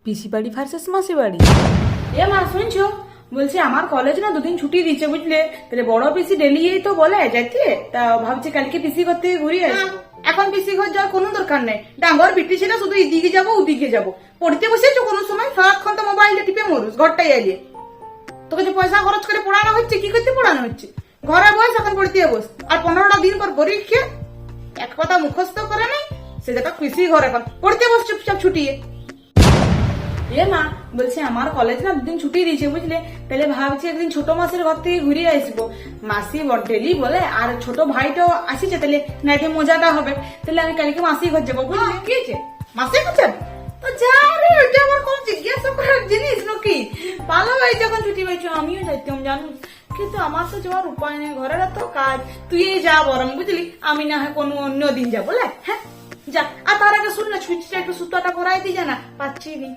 পিসি বাড়ি ভার্সেস মাসি বাড়ি। এ মা শুনছো, বলছি আমার কলেজ না দুদিন ছুটি দিচ্ছে বুঝলে, তাহলে বড় পিসি ডেলি এই তো বলে যাইতে, তা ভাবছি কালকে পিসি ঘর থেকে ঘুরে আসবো। এখন পিসি ঘর যাওয়ার কোনো দরকার নেই, ডাঙ্গর বিটি ছিল শুধু এদিকে যাবো ওদিকে যাবো। পড়তে বসেছো কোনো সময় সারাক্ষণ তো মোবাইলটা টিপে মরুস ঘরটাই এলে। তোকে যে পয়সা খরচ করে পড়ানো হচ্ছে, কি করতে পড়ানো হচ্ছে? ঘরে বস, এখন পড়তে বস। আর 15টা দিন পর পরীক্ষা, এক কথা মুখস্থ করে নাই, সে যেটা পিসি ঘর এখন পড়তে বস চুপচাপ ছুটিয়ে। এ মা, বলছি আমার কলেজ না দুদিন ছুটি দিয়েছে বুঝলে, তাহলে ভাবছি একদিন ছোট মাসের ঘর থেকে ঘুরে আসবো। মাসি ডেলি বলে আর ছোট ভাইটাও আসিছে, তাহলে নাকি মজাটা হবে। তাহলে আমি কালকে মাসি ঘর যাবো বুঝলি। কি আছে মাসি ঘর যাবি তো যা রে, ওইটা আমার কোন জিজ্ঞাসা করার জিনিস নাকি? ভালো ভাই যখন ছুটি পেয়েছো আমিও যাইতাম জানো, কিন্তু আমার তো যাওয়ার উপায় নেই, ঘরের তো কাজ। তুই যা বরং বুঝলি, আমি না হয় কোনো অন্য দিন যাবো। হ্যাঁ যা। আর তার আগে শুন না, ছুটিটা একটু সুতোটা করাই দি জানা পাচ্ছি নি।